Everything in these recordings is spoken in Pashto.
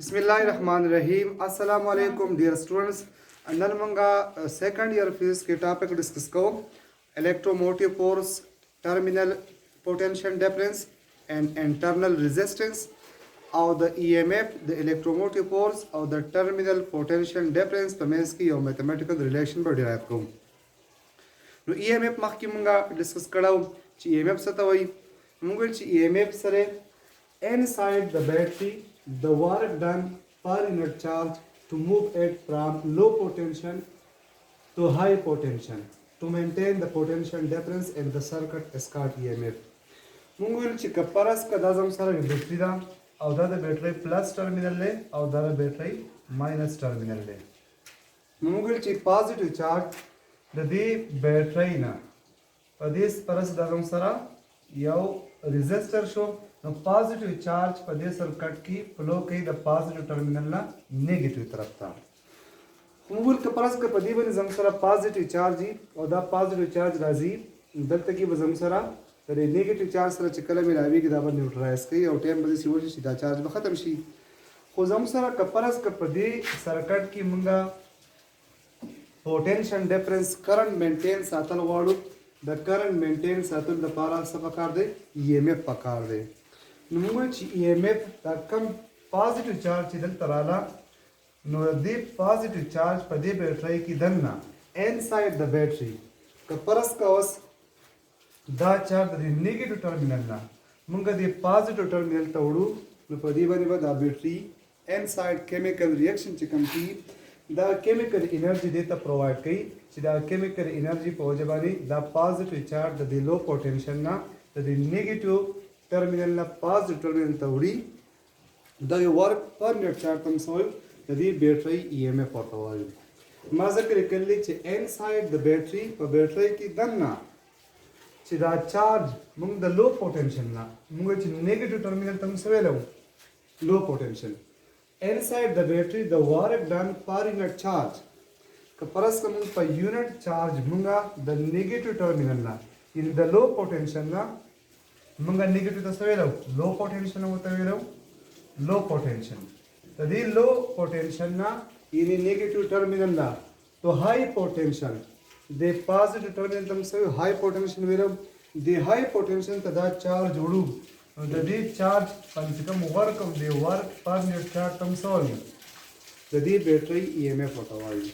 बिस्मिल्लाहिर्रहमानिर्रहीम अस्सलाम वालेकुम डियर स्टूडेंट्स नन मंगा सेकंड ईयर फिजिक्स के टॉपिक डिस्कस को electromotive force terminal potential difference and internal resistance और द ईएमएफ द इलेक्ट्रोमोटिव फोर्स और द टर्मिनल पोटेंशियल डिफरेंस तमेस की और मैथमेटिकल रिलेशन पर डिराइव को नो ईएमएफ मख की मंगा डिस्कस कराओ ची ईएमएफ सतवई मंगल ची ईएमएफ सरे inside the battery the work done per unit charge to move it from low potential to high potential to maintain the potential difference in the circuit is called EMF mungul chi kaparas ka dazam sara battery da aw da battery plus terminal le aw da battery minus terminal le mungul chi positive charge da di battery na padis paras dazam sara yaw resistor show नो positive charge पदे circuit की flow कई the positive terminal ना negative तरफ था मुगल के परस के पदी बने जमसरा पॉजिटिव चार्ज ही और द पॉजिटिव चार्ज राजी दलत की जमसरा तरे नेगेटिव चार्ज सरा चिकला मिलावी की दाबर न्यूट्रलाइज कई और टाइम बदे सिवल सीधा चार्ज खत्म शी खो जमसरा के परस के पदी सर्किट की मंगा potential difference current maintain Satal वाड़ू द करंट मेंटेन सातल द पारा सब पकार दे ईएमएफ पकार दे नमुगल ची EMF दा कम पॉजिटिव चार्ज चिदल तराला नो दी पॉजिटिव चार्ज पदे बैटरी की दन्ना इनसाइड द बैटरी का परस कवस दा चार्ज दी नेगेटिव टर्मिनल ना मुंगा दी पॉजिटिव टर्मिनल तवड़ू नो पदी बने बदा बैटरी इनसाइड केमिकल रिएक्शन चिकम की दा केमिकल एनर्जी देता प्रोवाइड कई चिदा केमिकल एनर्जी पहुंचबानी दा पॉजिटिव चार्ज दी लो पोटेंशियल ना दी नेगेटिव टर्मिनल ना पॉजिटिव टर्मिनल तवड़ी द वर्क पर नेट चार्ज तम सोल दी बैटरी ईएमएफ पड़तावाई मजकर कल्ली चे इनसाइड द बैटरी पर बैटरी की दन्ना चिदा चार्ज मुंग द लो पोटेंशियल ना मुंग चे नेगेटिव टर्मिनल तम सवेलो low potential inside the battery the work done per unit charge का परस का मुंग पर यूनिट चार्ज मुंगा द नेगेटिव टर्मिनल ना इन द लो पोटेंशियल ना मंगा नेगेटिव तसवेलो लो पोटेंशियल होता वेलो लो पोटेंशियल तदी लो पोटेंशियल ना इनी नेगेटिव टर्मिनल ना तो हाई पोटेंशियल दे पॉजिटिव टर्मिनल तम से हाई पोटेंशियल वेलो दे हाई पोटेंशियल तदा चार्ज जोड़ू ददी चार्ज पंचकम वर्क दे वर्क पर नेट चार्ज तम सोल ददी बैटरी ईएमएफ होता वाली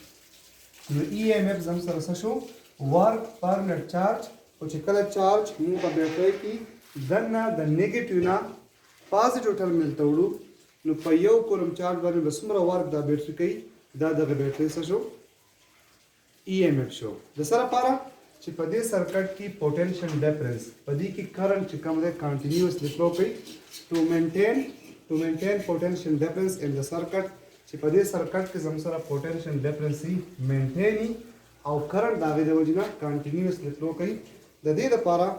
नो ईएमएफ जम सरसशो वर्क पर नेट चार्ज कुछ कल चार्ज मुंह का बैटरी की दन्ना द नेगेटिव ना पॉजिटिव टर्मिनल तवड़ू नु पयो कोलम चार्ज बारे बसमरा वर्क द बैटरी कई द बैटरी सशो ईएमएफ शो दसरा पारा ची पदे सर्किट की पोटेंशियल डिफरेंस पदी की करंट चिकम दे कंटीन्यूअस फ्लो कई to maintain potential difference in the circuit ची पदे सर्किट के जमसरा पोटेंशियल डिफरेंस ही मेंटेन ही और करंट दागे दे वजना कंटीन्यूअस फ्लो कई द पारा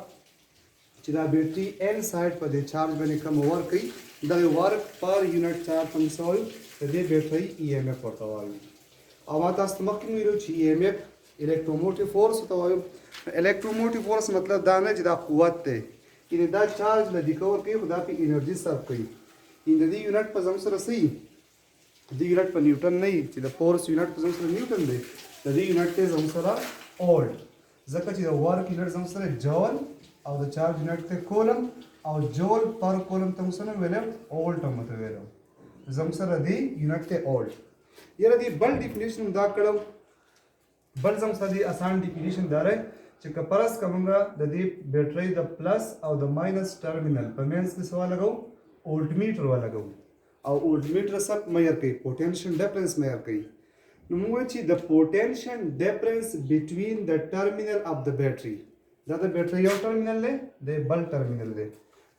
चिदा बैटरी एन साइड पर दे चार्ज बने कम ओवर कई the work per unit charge तम सोल दे बैटरी ईएमएफ पड़तावाई आवाता स्तमक मिरो ची ईएमएफ इलेक्ट्रोमोटिव फोर्स तवायो इलेक्ट्रोमोटिव फोर्स मतलब दाने जिदा कुव्वत है इन दा चार्ज ल दिकवर कई खुदा की एनर्जी सर्व कई इन दी यूनिट पर जमसर सही दी यूनिट पर न्यूटन नहीं चिदा फोर्स यूनिट पर जमसर न्यूटन दे दी यूनिट ते जमसरा ओल्ड जका चिदा वर्क यूनिट जमसर जॉल और द चार्ज यूनिट ते कोलम और जोल पर कोलम तम सने वेले ओल्ड तम तो वेलो जमसर दी यूनिट ते ओल्ड ये दी बल डेफिनेशन दा कड़ो बल जमसर दी आसान डेफिनेशन दारे चिक परस कमंगा द दी बैटरी द प्लस और द माइनस टर्मिनल पर मेंस के सवाल लगाओ वोल्टमीटर वाला लगाओ और वोल्टमीटर सब मेजर कई पोटेंशियल डिफरेंस मेजर कई नुमुची the potential difference between the terminal of the battery the battery और टर्मिनल ले दे बल टर्मिनल ले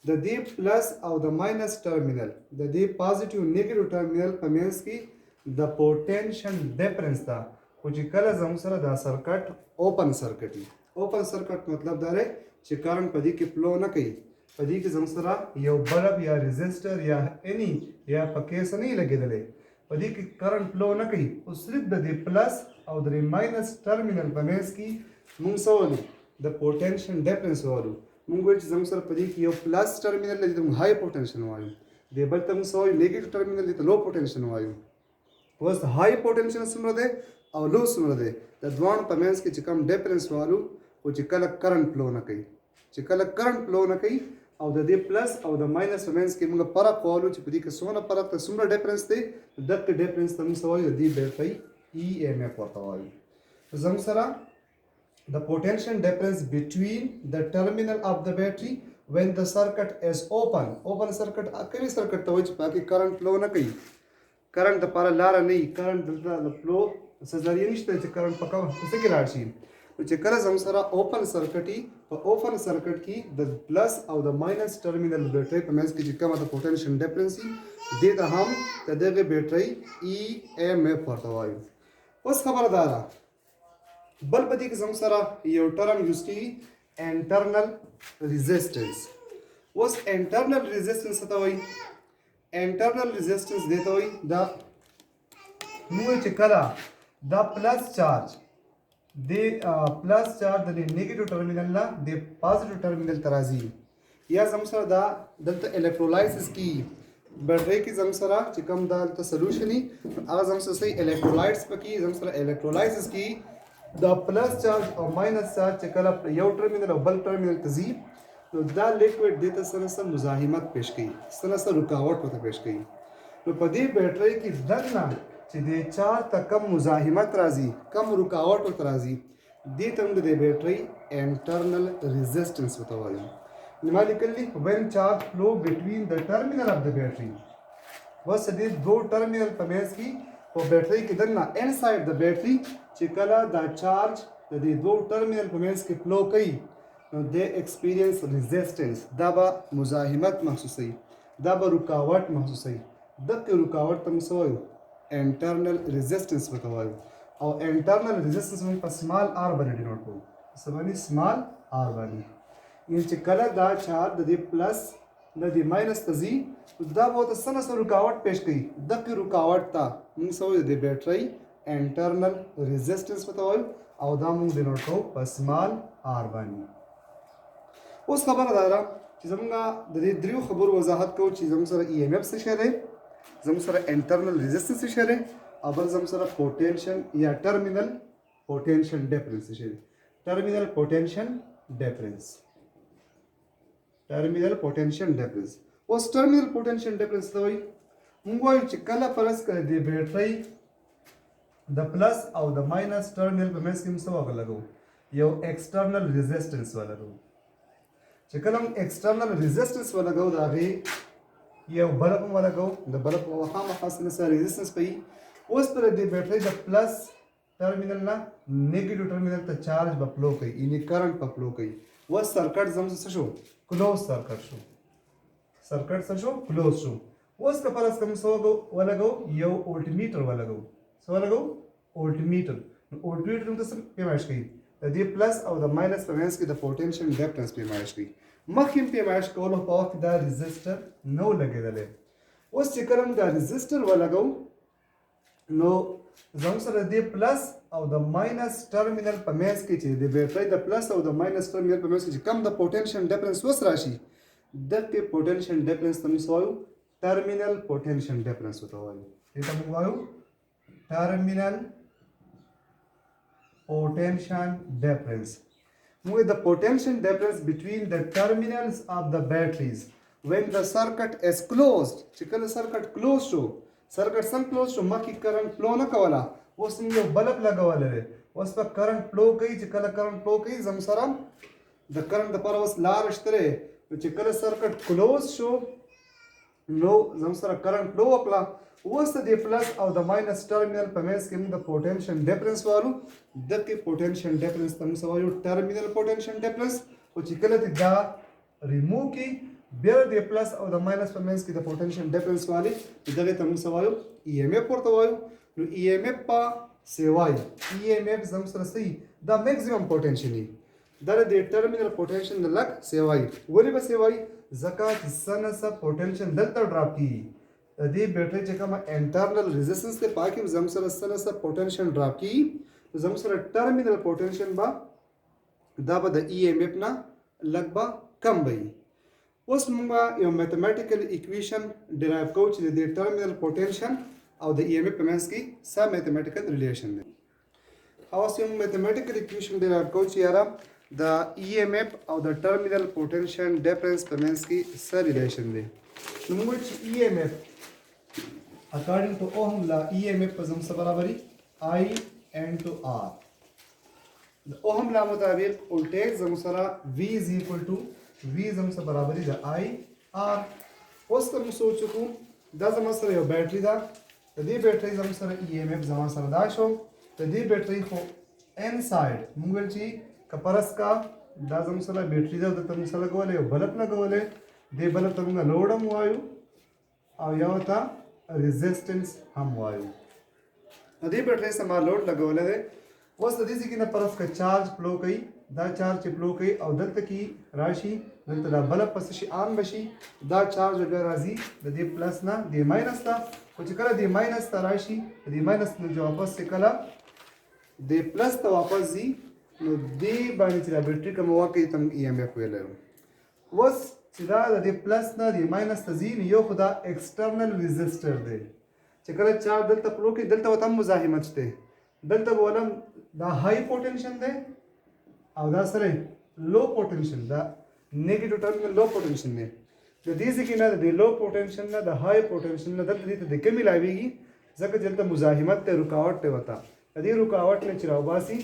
द दी प्लस और the minus terminal the the positive negative terminal पमेंस की द पोटेंशियल डिफरेंस था कुछ कल जमसरा द सर्किट ओपन सर्किट मतलब दारे चे करंट पदी के फ्लो न कई पदी के जमसरा यो बल्ब या रेजिस्टर या एनी या पकेस नहीं लगे दले पदी के करंट फ्लो न कई उस सिर्फ द दी प्लस और द माइनस टर्मिनल पमेंस की मुंसोली द पोटेंशियल डिफरेंस वालू मुंगो जमसर पदी की यो प्लस टर्मिनल ले हाई पोटेंशियल वालू د بل ته موږ څه وایو نیګیټیو ټرمینل دې ته لو پوټینشن وایو. اوس هاي پوټینشل څومره دی او لو څومره دی د دواړو په منځ کې چې کوم ډیفرنس والو او چې کله کرنٹ فلو نه کوي او د دې پلس او د ماینس په منځ کې موږ فرق والو چې په دې کې څومره فرق ته څومره ډیفرنس دی دغه ډیفرنس ته موږ څه وایو د دې بیټرۍ EMF ورته وایو. زموږ سره the potential difference between the terminal of the battery when the circuit is open circuit کوي سرکټ ته وایي چې پاکي کرنٹ فلو نه کوي کرنٹ د لپاره لاره نه وي کرنٹ دلته د فلو څه ذریعه نشته چې کرنٹ په کوم څه کې لاړ شي. نو چې کله زموږ سره اوپن سرکټ وي په اوپن سرکټ کې د پلس او د ماینس ټرمینل بیټرۍ په منځ کې چې کومه د پوټینشل ډیفرنس وي دې ته هم د دغه بیټرۍ EMF ورته وایو. اوس خبره دا ده بل په دې کې زموږ سره یو ټرم یوز کېږي انټرنل ریزسټنس. اوس انټرنل ریزسټنس څه ته وایي انټرنل ریزسټنس دې ته وایي دا موږ چې کله دا پلس چارج د نیگیټیو ټرمینل نه د پازیټیو ټرمینل ته راځي یا زموږ سره دا دلته الکترولایسس کېږي بیټرۍ کې زموږ سره چې کوم دلته سلوشن وي هغه زموږ سره صحیح الکترولایټس پکې زموږ سره الکترولایسس کېږي دا پلس چارج او ماینس چارج چې کله یو ټرمینل او بل ټرمینل ته ځي نو دا لیکوډ دې ته څه نه څه مزاحمت پیش کوي څه نه څه رکاوټ ورته پیش کوي. نو په دې بیټرۍ کې دننه چې د چارج ته کم مزاحمت راځي کم رکاوټ ورته راځي دې ته موږ د بیټرۍ انټرنل ریزسټنس ورته وایو. ما لیکلي when charge flow between the terminal of the battery اوس دې دوه ټرمینل په منځ کې په بیټرۍ کې دننه انساید د بیټرۍ چې کله دا چارج د دې دوه ټرمینل په منځ کې فلو کوي نو د ایکسپیرینس ریزسټنس دا به مزاحمت محسوسوي دا به رکاوټ محسوسوي دغه رکاوټ ته موږ څه وایو انټرنل ریزسټنس ورته وایو. او انټرنل ریزسټنس موږ په سمال آر باندې ډینوټ کوو څه باندې سمال آر باندې یعنې چې کله دا چارج د دې پلس د دې ماینس ته ځي دا به ورته څه نه څه رکاوټ پیش کوي دغه رکاوټ ته موږ څه وایو د بیټرۍ انټرنل ریزسټنس ورته وایو او دا موږ ډینوټ کوو په سمال آر باندې. اوس خبره دا ده چې زموږ د دې دریو خبرو وضاحت کوو چې زموږ سره EMF څه شی دی زموږ سره انټرنل ریزسټنس څه شی دی او بل زموږ سره پوټینشل یا ټرمینل پوټینشل ډیفرنس څه شی دی ټرمینل پوټینشل ډیفرنس اوس ټرمینل پوټینشل ډیفرنس ته وایي موږ وایو چې کله فرض کړئ د بیټرۍ د پلس او د ماینس ټرمینل په منځ کې موږ څه ولګو یو ایکسټرنل ریزسټنس ولګو چې کله موږ ایکسټرنل ریزسټنس ولګو د هغې یو بلب هم ولګو د بلب خامخا سره ریزسټنس کوي. اوس پر دې بیټرۍ د پلس ټرمینل نه نیګیټیو ټرمینل ته چارج به فلو کوي یعنې کرنٹ به فلو کوي. اوس سرکټ زموږ څه شو کلوز سرکټ شو کلوز شو. اوس که فرض کړو څه ولګو یو اولټیمیټر ولګو څه ولګو اولټیمیټر نو اولټیمیټر موږ څه پیمایش کوي د دې پلس او د ماینس په منځ کې د پوټینشل ډیفرنس پیمایش کوي. مخکې پیمایش کولو په وخت دا ريزسټر نو لګېدلی. اوس چې کله موږ دا ريزسټر ولګو نو زموږ سره د پلس او د ماینس ټرمینل په منځ کې چې د بیټرۍ د پلس او د ماینس ټرمینل په منځ کې چې کم د پوټینشل ډیفرنس اوس راشي دغه پوټینشل ډیفرنس ته موږ وایو ټرمینل پوټینشل ډیفرنس ورته وایو. دې ته موږ وایو ټرمینل potential difference. With the potential difference between the terminals of the batteries when the circuit is closed. چې کله circuit closed شو circuit څنګه closed شو مخکې current flow نه کوله اوس موږ یو بلب لګولی دی اوس په current flow کوي چې کله current flow کوي زموږ سره د current دپاره اوس لاره شته دی نو چې کله circuit closed شو نو زموږ سره current flow وکړه اوس د پلس او د ماینس ټرمینل په منځ کې موږ د پوټینشل ډیفرنس والو دغه پوټینشل ډیفرنس ته موږ وایو ټرمینل پوټینشل ډیفرنس. خو چې کله دا ریموو کړي بیا د پلس او د ماینس په منځ کې د پوټینشل ډیفرنس والي دغه ته موږ وایو EMF ورته وایو. نو EMF په سیوای EMF زموږ سره صحیح دا میکزیمم پوټینشل دی دا د ټرمینل پوټینشل نه لږ سیوای ولې به سیوای ځکه چې څه نه څه پوټینشل دلته ډراپ کېږي د دې بیټرۍ چې کومه انټرنل ریزسټنس دی په کې زموږ سره څه نه څه پوټینشل ډراپ کېږي زموږ سره ټرمینل پوټینشل به دا به د EMF نه لږ به کم به وي. اوس موږ یو میتھمیټیکل ایکویشن ډرایو کوو چې د ټرمینل پوټنشن او د ای ایم اف په منځ کې څه میتھمیټیکل ریلیشن دی. اوس یو میتھمیټیکل ایکویشن ډرایو کوو چې یاره د ای ایم اف او د ټرمینل پوټنشن ډیفرنس په منځ کې څه ریلیشن دی. نو موږ چې ای ایم اف according to Ohm law EMF په زموږ سره برابري I into R. د اوهم لا مطابق ولټیج زموږ سره V is equal to V زموږ سره برابري د I R. اوس ته موږ سوچ وکړو دا زموږ سره یو بیټري ده، د دې بیټرۍ زموږ سره EMF زموږ سره دا شو. د دې بیټرۍ خو ان سایډ موږ ویل چې کپرس کا دا زموږ سره بیټري ده، دلته موږ سره لګولی یو بلب لګولی، دې بلب ته موږ لوډ هم وایو او یو ته ریزسټنس هم وایو. دې بیټرۍ سره ما لوډ لګولی دی. اوس د دې ځای کې نه پرس که چارج فلو کوي، دا چارج چې فلو کوي او دلته کې راشي، دلته دا بلب پس شي آن بشي، دا چارج بیا راځي د دې پلس نه دې ماینس ته، خو چې کله دې ماینس ته راشي دې ماینس نه چې واپس چې کله دې پلس ته واپس ځي نو دې باندې چې دا بیټري کومه واقعي ته موږ ای ایم اف ویلی یو. اوس چې دا د دې پلس نه دې ماینس ته ځي نو یو خو دا ایکسټرنل ریزسټر دی چې کله چارج دلته فلو کوي دلته ورته هم مزاحمت شته، دلته به ولم دا های پوټنشن دی او دا سره لو پوټنشن، دا نیګیټیو ټرمینل لو پوټنشن دی. د دې ځای کې نه د لو پوټنشن نه د های پوټنشن نه دلته دې ته د کمې لاویږي ځکه چې دلته مزاحمت دی، رکاوټ دی ورته. د دې رکاوټ نه چې راوباسي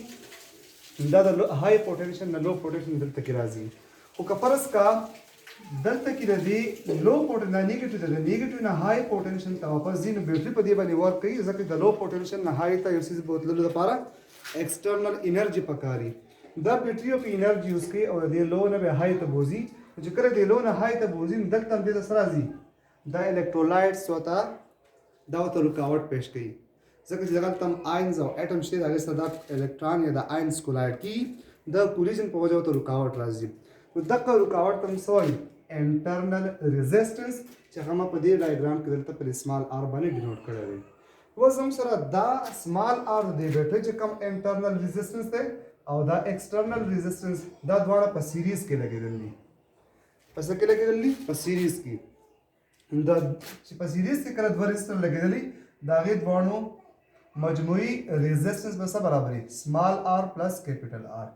دا د های پوټنشن نه لو پوټنشن دلته کې راځي. خو که فرض کا دلته کې د دې لو پوټنشن دا نیګیټیو دی، د نیګیټیو نه های پوټنشن ته واپس ځي نو بیټري په دې باندې ورک کوي ځکه د لو پوټنشن نه های ته یو څیز بوتللو لپاره ایکسټرنل انرژي پکاري. دا بیټري په انرژي یوز کوي او د لو نه به های ته بوزي، چې کله د لو نه های ته بوزي نو دلته هم دې ته سره راځي دا الکترولایټس ورته دا ورته رکاوټ پیش کوي ځکه چې دلته هم آینز او اټم شته، د هغې سره دا الکتران یا د آینز کولایډ کېږي، د کولیژن په وجه ورته رکاوټ راځي. نو دغه رکاوټ ته هم څه وایي انټرنل ریزسټنس، چې هغه ما په دې ډایګرام کې دلته په سمال آر باندې ډینوټ کړی دی. اوس هم سره دا سمال آر د بیټرۍ چې کوم انټرنل ریزسټنس دی او دا ایکسټرنل ریزسټنس دا دواړه په سیریز کې لګېدل دي. په څه کې لګېدل دي؟ په سیریز کې. دا چې په سیریز کې کله دوه ریزسټر لګېدل دي د هغې دواړو مجموعي ریزسټنس به څه برابري سمال آر پلس کیپیټل آر.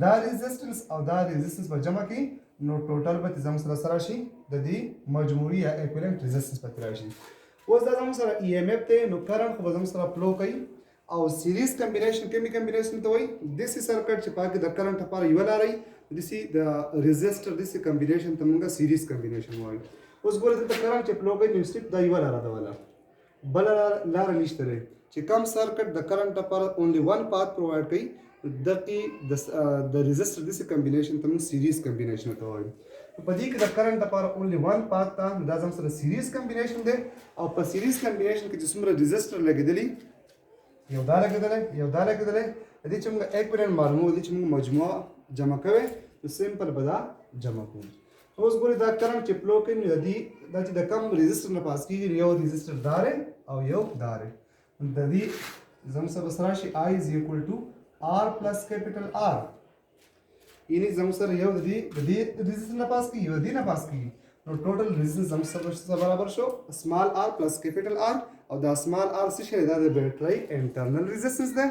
دا ریزسټنس او دا ریزسټنس به جمع کړي نو ټوټل به زموږ سره سره شي د دې مجموعي یا ایکویلنټ ریزسټنس پکې راشي. اوس دا زموږ سره ای ایم اف دی نو کرنټ خو به زموږ سره فلو کوي او سیریز کمبینیشن کومې کمبینیشن ته وایي داسې سرکټ چې پاکې د کرنټ لپاره یوه لاره وي، داسې د ریزسټر داسې کمبینیشن ته موږ سیریز کمبینیشن وایو. اوس ګوره دلته کرنټ چې فلو کوي نو صرف دا یوه لاره ده، بله لاره نشته دی چې کم سرکټ د کرنټ لپاره اونلی ون پات پرووایډ کوي دغې د ریزسټر داسې کمبینیشن ته موږ سیریز کمبینیشن ته وایو. په دې کې د کرنټ لپاره اونلی ون پات ته دا زموږ سره سیریز کمبینیشن دی او په سیریز کمبینیشن کې چې څومره ریزسټر لګېدلي یو دا لګېدلی یو دا لګېدلی د دې چې موږ ایکویلنټ معلوموو، د دې چې موږ مجموعه جمع کوی نو سمپل به دا جمع کوو. اوس ګورئ دا کرنټ چې فلو کوي نو د دې دا چې د کم ریزسټر نه پاس کېږي یو ریزسټر دا دی او یو دا دی. د دې زموږ سره بس راشي آی از ایکول ټو آر پلس کیپیټل آر، یعنی زموږ سره یو د دې ریزسټر نه پاس کېږي یو د دې نه پاس کېږي نو ټوټل ریزسټنس زموږ سره برابر شو سمال آر پلس کیپیټل آر. او دا سمال آر څه شی دا د بیټرۍ انټرنل ریزسټنس دی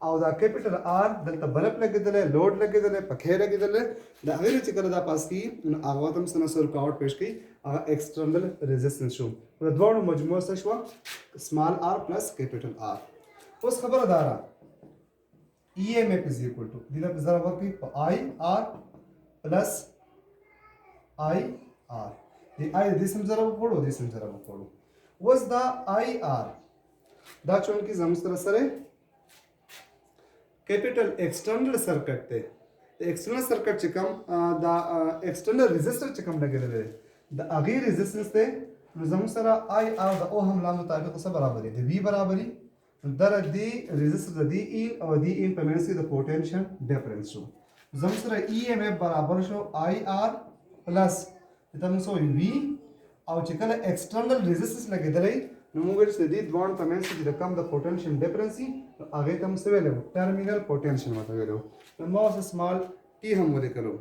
او دا کیپیټل آر دلته بلب لګېدلی لوډ لګېدلی پکې لګېدلی د هغې نه چې کله دا پاس کېږي نو هغه ته هم څه نه څه رکاوټ پیش کوي هغه ایکسټرنل ریزسټنس شو. د دواړو مجموعه څه شوه سمال آر پلس کیپیټل آر. اوس خبره دا ده ای ایم اف از ایکول ټو دې نه ضرب ورکوي په آی آر پلس آی آر. د آی د دې سم ضرب وکړو د دې سم ضرب وکړو. اوس دا آی آر دا چونکې زموږ سره کیپیټل ایکسټرنل سرکټ دی، د ایکسټرنل سرکټ چې کوم دا ایکسټرنل ریزسټر چې کوم لګېدلی دی د هغې ریزسټنس دی نو زموږ سره آی آر د اوهم لا مطابق څه برابري د وي برابري دا د دې ریزسټر د دې این او دې این په منځ کې د پوټنشن ډیفرنس شو. زموږ سره ای ایم اف برابر شو آی آر پلس دا موږ سوی وي او چې کله ایکسټرنل ریزسټنس لګېدلی نو موږ ویل چې د دې دواړو په منځ کې چې د کم د پوټنشن ډیفرنس وي هغې ته موږ څه ویلی وو ټرمینل پوټنشن ورته ویلی وو. نو ما اوس سمال ټي هم ولیکلو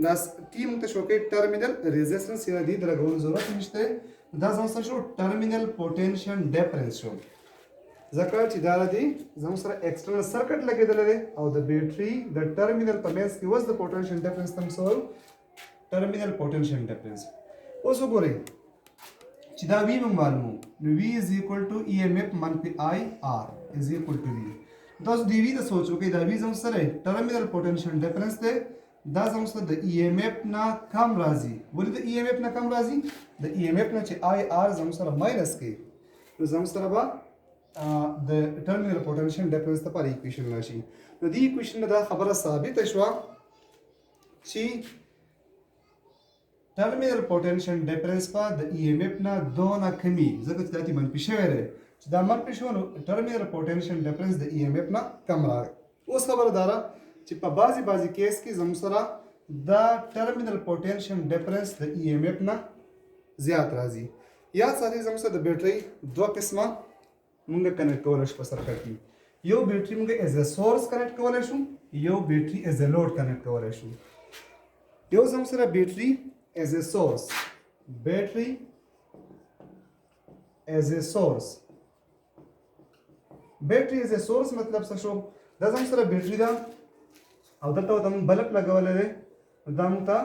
دا ټي موږ ته شو کې ټرمینل ریزिस्टेंस یا دې درګول ضرورت نشته دا زموږ سره شو ټرمینل پوټنشل ډیفرنس شو ځکه چې دا دی زموږ سره ایکسټرنل سرکټ لګیدل دی او د بیټري د ټرمینل په منځ کې وز د پوټنشل ډیفرنس تم سو ټرمینل پوټنشل ډیفرنس اوس وګورئ چې دا وی موږ معلومو نو وی از ایکوال ټو ای ایم اف منفي آی آر از ایکوال ټو وی دا دی وی د سوچو کې دا وی زموږ سره ټرمینل پوټنشل ډیفرنس دی دا زموږ سره د ای ایم اف نه کم راځي ولې د ای ایم اف نه کم راځي د ای ایم اف نه چې آی آر زموږ سره ماینس کې نو زموږ سره به د ټرمینل پوټنشل ډیفرنس لپاره ایکویشن راشي نو دې ایکویشن دا خبره ثابته شوه چې ټرمینل پوټنشل ډیفرنس په د ای ایم اف نه دونه کمی ځکه چې دا منفي شوی دی چې دا منفي شو نو ټرمینل پوټنشل ډیفرنس د ای ایم اف نه کم راغی اوس خبره دا چې په بعضی کیس کې زموږ سره دا ټرمینل پوټنشل ډیفرنس د ای ایم اف نه زیات راځي یا ساتي زموږ سره د بیټرۍ دوه قسمه مونږ کنیکټ کولای شو په سرکټ کې یو بیټري مونږ ایز ا سورس کنیکټ کولای شو یو بیټري ایز ا لوډ کنیکټ کولای شو یو زموږ سره بیټري ایز ا سورس بیټري ایز ا سورس بیټري ایز ا سورس مطلب څه شو دا زموږ سره بیټري ده او دلته ته موږ بلب لګولی دی دا موږ ته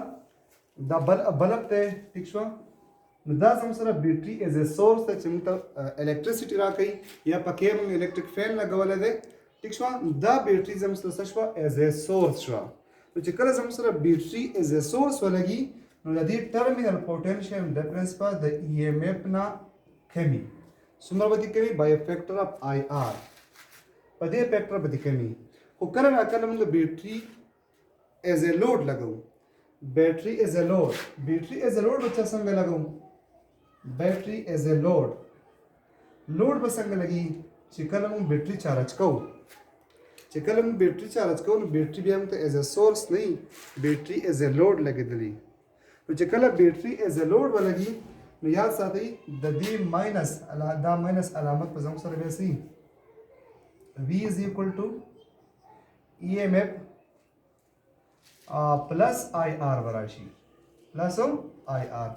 دا بلب دی ټیک شوه نو دا زموږ سره بیټري ایز ا سورس ته چې موږ ته الکټریسټي راکوي یا پکې موږ الکټریک فین لګولی دی ټیک شوه دا بیټري زموږ سره څه شوه ایز ا سورس شوه نو چې کله زموږ سره بیټري ایز ا سورس ولګي نو د دې ټرمینل پوټنشل ډیفرنس په د ای ایم اف نه کمی څومره به دې کمی بای فیکټر اف آی آر په دې فیکټر به دې کمی خو کله ناکله موږ بیټري ایز ا لوډ لګوو بیټري ایز ا لوډ به څنګه لګوو بیټري ایز ا لوډ به څنګه لګي چې کله موږ بیټري چارج کوو نو بیټري بیا موږ ته ایز ا سورس نه بیټري ایز ا لوډ لګېدلی نو چې کله بیټري ایز ا لوډ ولګي نو یاد ساتئ د دې ماینس دا ماینس علامت په زموږ سره بیا سي وی از ایکول ټو ای ایم اف پلس آی آر براشي پلس آی آر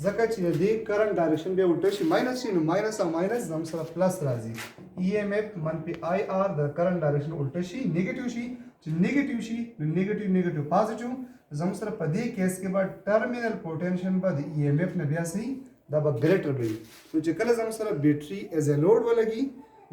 ځکه چې د دې کرنٹ ډایرکشن بیا الټه شي ماینس شي نو ماینس او ماینس زموږ سره پلس راځي ای ایم اف منفي آی آر د کرنٹ ډایرکشن الټه شي نیگیټیو شي چې نیگیټیو شي نو نیگیټیو پازیټیو زموږ سره په دې کیس کې به ټرمینل پوټنشل به د ای ایم اف نه بیا سي دا به ګریټر وي نو چې کله زموږ سره بیټري ایز ا لوډ ولګي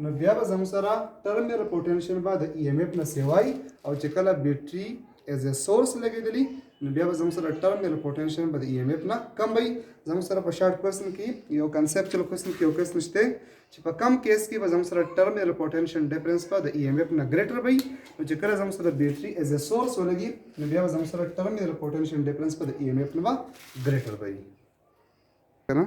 نو بیا به زموږ سره ټرمینل پوټنشل به د ای ایم اف نه سیوای او چې کله بیټري ایز ا سورس لګېدلی نو بیا به زموږ سره ټرمینل پوټنشل به د ای ایم اف نه کم وي زموږ سره په شارټ کوېسچن کې یو کنسپچوال کوېسچن کې یو کیس نشته چې په کم کیس کې به زموږ سره ټرمینل پوټنشل ډیفرنس به د ای ایم اف نه ګریټر وي نو چې کله زموږ سره بیټري ایز ا سورس ولګي نو بیا به زموږ سره ټرمینل پوټنشل ډیفرنس به د ای ایم اف نه به ګریټر وي که نه